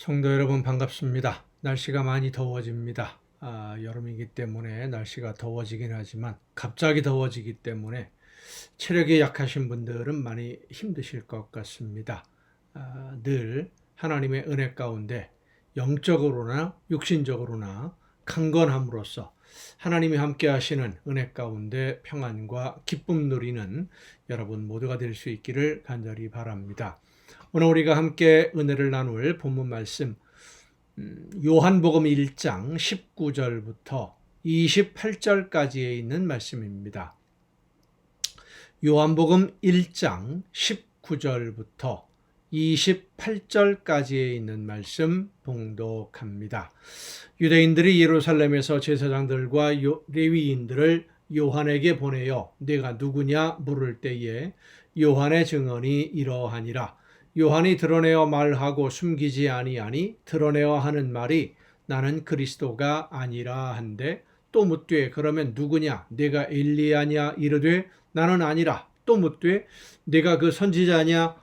성도 여러분 반갑습니다. 날씨가 많이 더워집니다. 여름이기 때문에 날씨가 더워지긴 하지만 갑자기 더워지기 때문에 체력이 약하신 분들은 많이 힘드실 것 같습니다. 늘 하나님의 은혜 가운데 영적으로나 육신적으로나 강건함으로써 하나님이 함께 하시는 은혜 가운데 평안과 기쁨 누리는 여러분 모두가 될 수 있기를 간절히 바랍니다. 오늘 우리가 함께 은혜를 나눌 본문 말씀 요한복음 1장 19절부터 28절까지에 있는 말씀입니다. 요한복음 1장 19절부터 28절까지에 있는 말씀 봉독합니다. 유대인들이 예루살렘에서 제사장들과 레위인들을 요한에게 보내어 네가 누구냐 물을 때에 요한의 증언이 이러하니라. 요한이 드러내어 말하고 숨기지 아니하니 드러내어 하는 말이 나는 그리스도가 아니라 한데 또 묻되 그러면 누구냐 내가 엘리야냐 이르되 나는 아니라 또 묻되 내가 그 선지자냐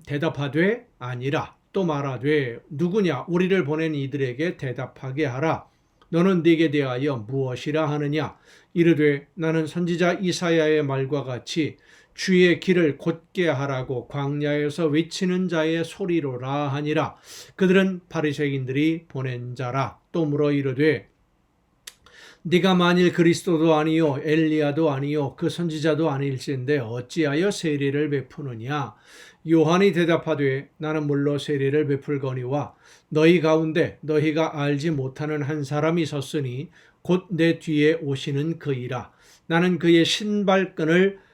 대답하되 아니라 또 말하되 누구냐 우리를 보낸 이들에게 대답하게 하라. 너는 네게 대하여 무엇이라 하느냐 이르되 나는 선지자 이사야의 말과 같이 주의 길을 곧게 하라고 광야에서 외치는 자의 소리로라 하니라. 그들은 바리새인들이 보낸 자라. 또 물어 이르되 네가 만일 그리스도도 아니요 엘리야도 아니요 그 선지자도 아닐진데 어찌하여 세례를 베푸느냐. 요한이 대답하되 나는 물로 세례를 베풀거니와 너희 가운데 너희가 알지 못하는 한 사람이 섰으니 곧 내 뒤에 오시는 그이라. 나는 그의 신발끈을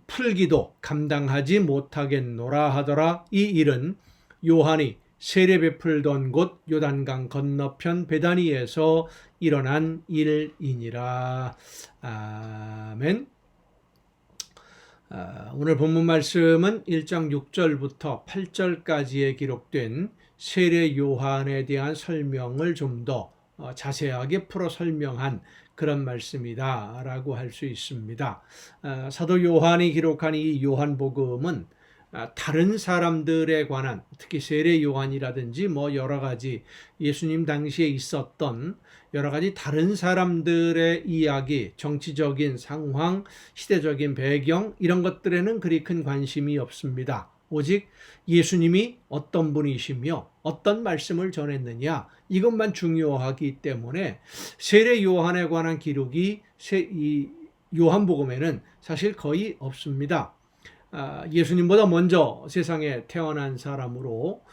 풀기도 감당하지 못하겠노라 하더라. 이 일은 요한이 세례 베풀던 곳 요단강 건너편 베다니에서 일어난 일이니라. 아멘. 오늘 본문 말씀은 1장 6절부터 8절까지에 기록된 세례 요한에 대한 설명을 좀 더 자세하게 풀어 설명한 그런 말씀이다 라고 할 수 있습니다. 사도 요한이 기록한 이 요한복음은 다른 사람들에 관한 특히 세례 요한이라든지 여러 가지 예수님 당시에 있었던 여러 가지 다른 사람들의 이야기, 정치적인 상황, 시대적인 배경 이런 것들에는 그리 큰 관심이 없습니다. 오직 예수님이 어떤 분이시며 어떤 말씀을 전했느냐 이것만 중요하기 때문에 세례 요한에 관한 기록이 이 요한복음에는 사실 거의 없습니다. 예수님보다 먼저 세상에 태어난 사람으로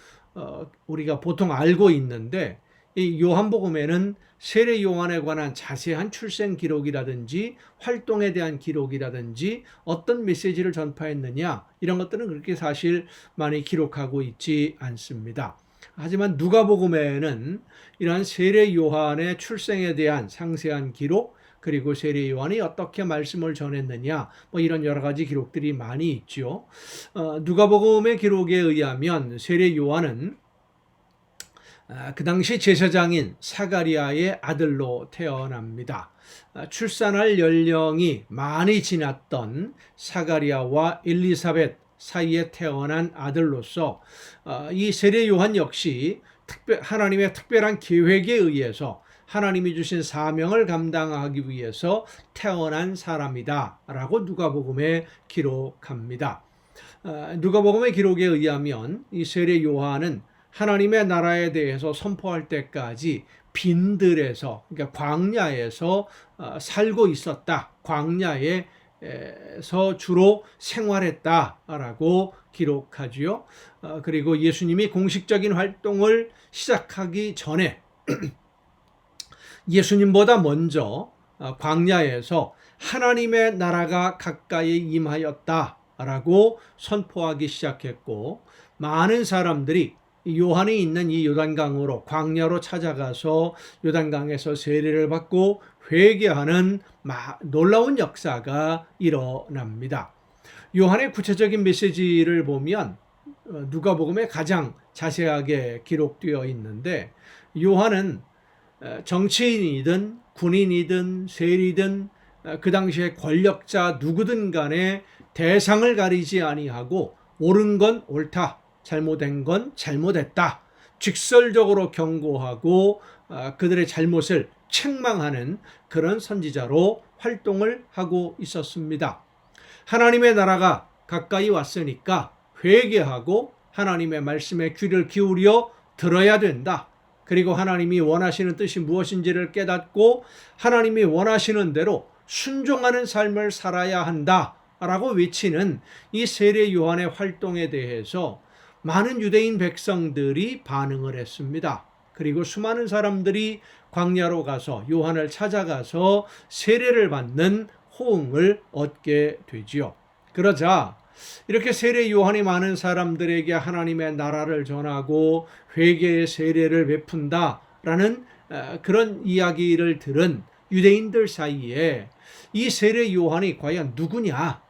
우리가 보통 알고 있는데 이 요한복음에는 세례 요한에 관한 자세한 출생 기록이라든지 활동에 대한 기록이라든지 어떤 메시지를 전파했느냐 이런 것들은 그렇게 사실 많이 기록하고 있지 않습니다. 하지만 누가복음에는 이러한 세례 요한의 출생에 대한 상세한 기록 그리고 세례 요한이 어떻게 말씀을 전했느냐 이런 여러 가지 기록들이 많이 있죠. 누가복음의 기록에 의하면 세례 요한은 그 당시 제사장인 사가리아의 아들로 태어납니다. 출산할 연령이 많이 지났던 사가리아와 엘리사벳 사이에 태어난 아들로서 이 세례 요한 역시 하나님의 특별한 계획에 의해서 하나님이 주신 사명을 감당하기 위해서 태어난 사람이다 라고 누가복음에 기록합니다. 누가복음의 기록에 의하면 이 세례 요한은 하나님의 나라에 대해서 선포할 때까지 빈들에서 그러니까 광야에서 살고 있었다. 광야에서 주로 생활했다라고 기록하지요. 그리고 예수님이 공식적인 활동을 시작하기 전에 예수님보다 먼저 광야에서 하나님의 나라가 가까이 임하였다라고 선포하기 시작했고 많은 사람들이 요한이 있는 이 요단강으로 광야로 찾아가서 요단강에서 세례를 받고 회개하는 놀라운 역사가 일어납니다. 요한의 구체적인 메시지를 보면 누가복음에 가장 자세하게 기록되어 있는데 요한은 정치인이든 군인이든 세리든 그 당시의 권력자 누구든 간에 대상을 가리지 아니하고 옳은 건 옳다, 잘못된 건 잘못했다. 직설적으로 경고하고 그들의 잘못을 책망하는 그런 선지자로 활동을 하고 있었습니다. 하나님의 나라가 가까이 왔으니까 회개하고 하나님의 말씀에 귀를 기울여 들어야 된다. 그리고 하나님이 원하시는 뜻이 무엇인지를 깨닫고 하나님이 원하시는 대로 순종하는 삶을 살아야 한다라고 외치는 이 세례 요한의 활동에 대해서 많은 유대인 백성들이 반응을 했습니다. 그리고 수많은 사람들이 광야로 가서 요한을 찾아가서 세례를 받는 호응을 얻게 되지요. 그러자 이렇게 세례 요한이 많은 사람들에게 하나님의 나라를 전하고 회개의 세례를 베푼다라는 그런 이야기를 들은 유대인들 사이에 이 세례 요한이 과연 누구냐?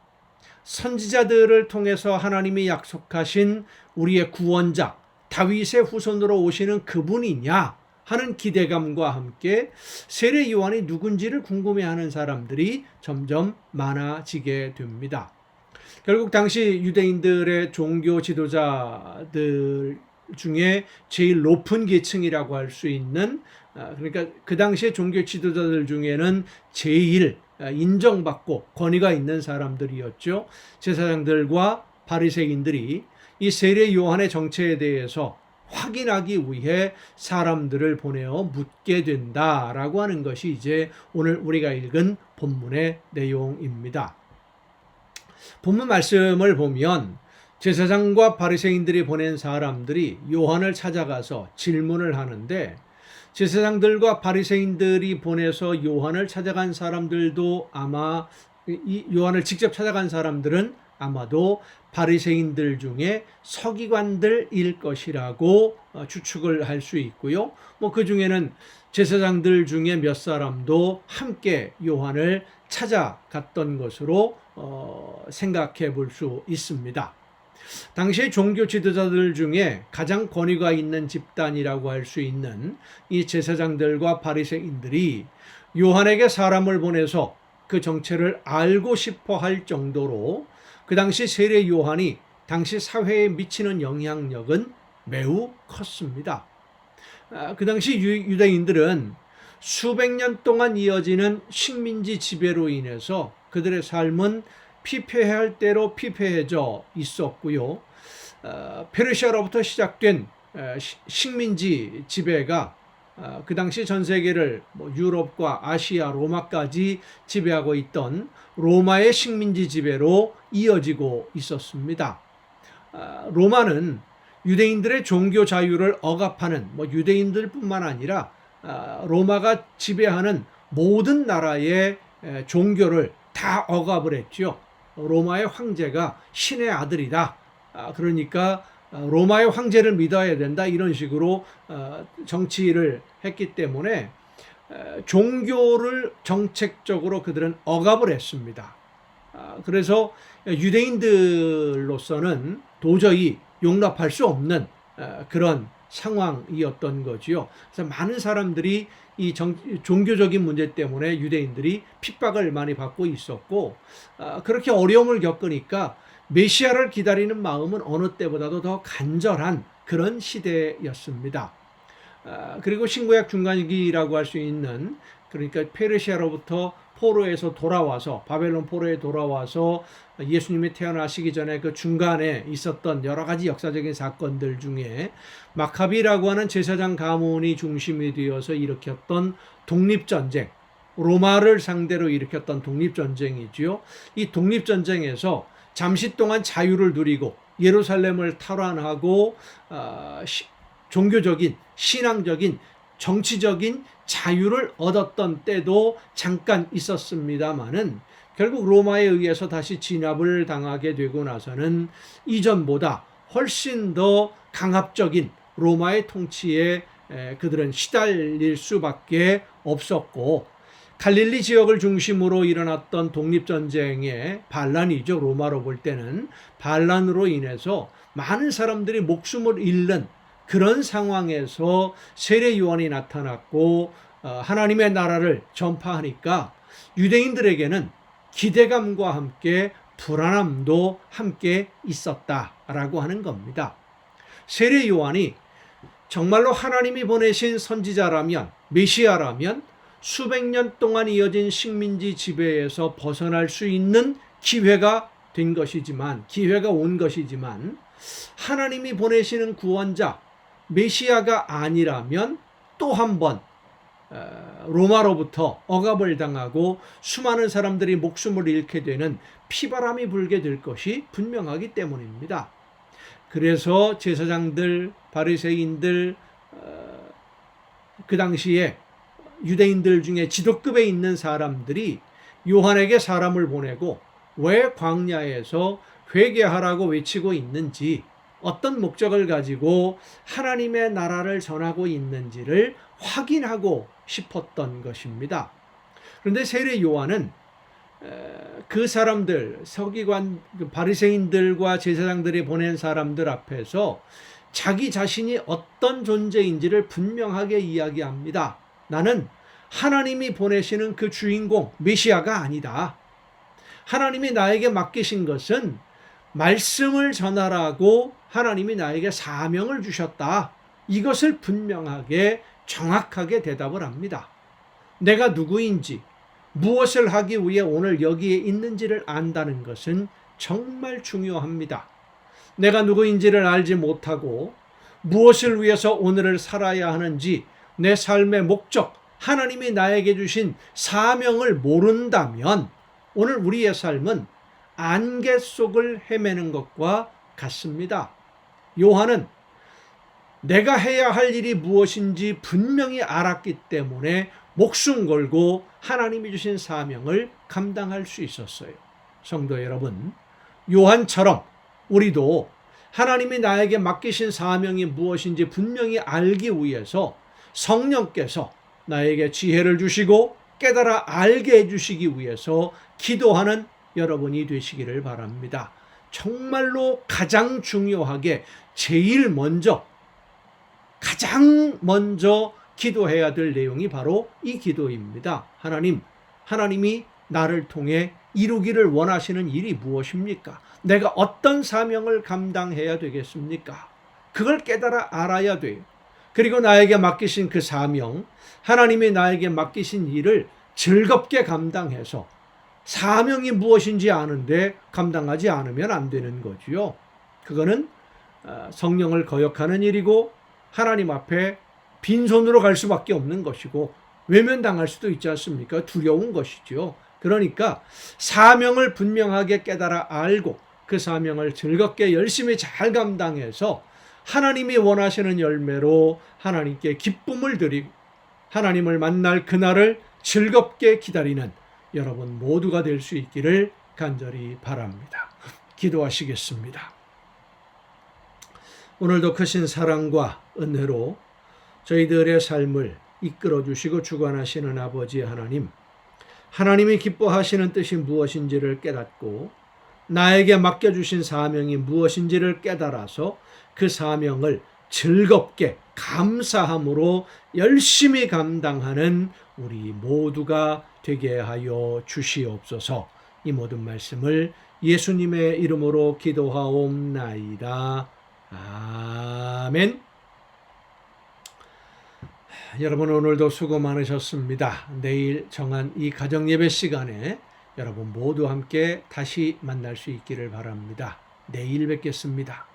선지자들을 통해서 하나님이 약속하신 우리의 구원자, 다윗의 후손으로 오시는 그분이냐 하는 기대감과 함께 세례 요한이 누군지를 궁금해하는 사람들이 점점 많아지게 됩니다. 결국 당시 유대인들의 종교 지도자들 중에 제일 높은 계층이라고 할 수 있는, 그러니까 그 당시의 종교 지도자들 중에는 제일 인정받고 권위가 있는 사람들이었죠. 제사장들과 바리새인들이 이 세례 요한의 정체에 대해서 확인하기 위해 사람들을 보내어 묻게 된다라고 하는 것이 이제 오늘 우리가 읽은 본문의 내용입니다. 본문 말씀을 보면 제사장과 바리새인들이 보낸 사람들이 요한을 찾아가서 질문을 하는데, 제사장들과 바리새인들이 보내서 요한을 찾아간 사람들도 아마 이 요한을 직접 찾아간 사람들은 아마도 바리새인들 중에 서기관들일 것이라고 추측을 할 수 있고요. 그 중에는 제사장들 중에 몇 사람도 함께 요한을 찾아갔던 것으로 생각해 볼 수 있습니다. 당시의 종교 지도자들 중에 가장 권위가 있는 집단이라고 할 수 있는 이 제사장들과 바리새인들이 요한에게 사람을 보내서 그 정체를 알고 싶어 할 정도로 그 당시 세례 요한이 당시 사회에 미치는 영향력은 매우 컸습니다. 그 당시 유대인들은 수백 년 동안 이어지는 식민지 지배로 인해서 그들의 삶은 피폐해야 할 대로 피폐해져 있었고요. 페르시아로부터 시작된 식민지 지배가 그 당시 전 세계를 유럽과 아시아, 로마까지 지배하고 있던 로마의 식민지 지배로 이어지고 있었습니다. 로마는 유대인들의 종교 자유를 억압하는 유대인들뿐만 아니라 로마가 지배하는 모든 나라의 종교를 다 억압을 했죠. 로마의 황제가 신의 아들이다. 그러니까 로마의 황제를 믿어야 된다. 이런 식으로 정치를 했기 때문에 종교를 정책적으로 그들은 억압을 했습니다. 그래서 유대인들로서는 도저히 용납할 수 없는 그런 상황이었던 거지요. 그래서 많은 사람들이 이 종교적인 문제 때문에 유대인들이 핍박을 많이 받고 있었고, 그렇게 어려움을 겪으니까 메시아를 기다리는 마음은 어느 때보다도 더 간절한 그런 시대였습니다. 그리고 신구약 중간기라고 할 수 있는, 그러니까 페르시아로부터 포로에서 돌아와서 바벨론 포로에 돌아와서 예수님이 태어나시기 전에 그 중간에 있었던 여러 가지 역사적인 사건들 중에 마카비라고 하는 제사장 가문이 중심이 되어서 일으켰던 독립전쟁, 로마를 상대로 일으켰던 독립전쟁이지요. 이 독립전쟁에서 잠시 동안 자유를 누리고 예루살렘을 탈환하고 종교적인, 신앙적인, 정치적인 자유를 얻었던 때도 잠깐 있었습니다마는 결국 로마에 의해서 다시 진압을 당하게 되고 나서는 이전보다 훨씬 더 강압적인 로마의 통치에 그들은 시달릴 수밖에 없었고, 갈릴리 지역을 중심으로 일어났던 독립전쟁의 반란이죠. 로마로 볼 때는 반란으로 인해서 많은 사람들이 목숨을 잃는 그런 상황에서 세례 요한이 나타났고 하나님의 나라를 전파하니까 유대인들에게는 기대감과 함께 불안함도 함께 있었다라고 하는 겁니다. 세례 요한이 정말로 하나님이 보내신 선지자라면, 메시아라면 수백 년 동안 이어진 식민지 지배에서 벗어날 수 있는 기회가 온 것이지만 하나님이 보내시는 구원자 메시아가 아니라면 또 한 번 로마로부터 억압을 당하고 수많은 사람들이 목숨을 잃게 되는 피바람이 불게 될 것이 분명하기 때문입니다. 그래서 제사장들, 바리새인들, 그 당시에 유대인들 중에 지도급에 있는 사람들이 요한에게 사람을 보내고 왜 광야에서 회개하라고 외치고 있는지, 어떤 목적을 가지고 하나님의 나라를 전하고 있는지를 확인하고 싶었던 것입니다. 그런데 세례 요한은 그 사람들, 서기관, 바리새인들과 제사장들이 보낸 사람들 앞에서 자기 자신이 어떤 존재인지를 분명하게 이야기합니다. 나는 하나님이 보내시는 그 주인공 메시아가 아니다. 하나님이 나에게 맡기신 것은 말씀을 전하라고 하나님이 나에게 사명을 주셨다. 이것을 분명하게 정확하게 대답을 합니다. 내가 누구인지, 무엇을 하기 위해 오늘 여기에 있는지를 안다는 것은 정말 중요합니다. 내가 누구인지를 알지 못하고 무엇을 위해서 오늘을 살아야 하는지, 내 삶의 목적, 하나님이 나에게 주신 사명을 모른다면 오늘 우리의 삶은 안개 속을 헤매는 것과 같습니다. 요한은 내가 해야 할 일이 무엇인지 분명히 알았기 때문에 목숨 걸고 하나님이 주신 사명을 감당할 수 있었어요. 성도 여러분, 요한처럼 우리도 하나님이 나에게 맡기신 사명이 무엇인지 분명히 알기 위해서 성령께서 나에게 지혜를 주시고 깨달아 알게 해주시기 위해서 기도하는 여러분이 되시기를 바랍니다. 정말로 가장 중요하게 가장 먼저 기도해야 될 내용이 바로 이 기도입니다. 하나님이 나를 통해 이루기를 원하시는 일이 무엇입니까? 내가 어떤 사명을 감당해야 되겠습니까? 그걸 깨달아 알아야 돼요. 그리고 나에게 맡기신 그 사명, 하나님이 나에게 맡기신 일을 즐겁게 감당해서 사명이 무엇인지 아는데 감당하지 않으면 안 되는 거지요. 그거는 성령을 거역하는 일이고 하나님 앞에 빈손으로 갈 수밖에 없는 것이고 외면당할 수도 있지 않습니까? 두려운 것이죠. 그러니까 사명을 분명하게 깨달아 알고 그 사명을 즐겁게 열심히 잘 감당해서 하나님이 원하시는 열매로 하나님께 기쁨을 드리고 하나님을 만날 그날을 즐겁게 기다리는 여러분 모두가 될 수 있기를 간절히 바랍니다. 기도하시겠습니다. 오늘도 크신 사랑과 은혜로 저희들의 삶을 이끌어 주시고 주관하시는 아버지 하나님, 하나님이 기뻐하시는 뜻이 무엇인지를 깨닫고 나에게 맡겨주신 사명이 무엇인지를 깨달아서 그 사명을 즐겁게 감사함으로 열심히 감당하는 우리 모두가 되게 하여 주시옵소서. 이 모든 말씀을 예수님의 이름으로 기도하옵나이다. 아멘. 여러분 오늘도 수고 많으셨습니다. 내일 정한 이 가정예배 시간에 여러분 모두 함께 다시 만날 수 있기를 바랍니다. 내일 뵙겠습니다.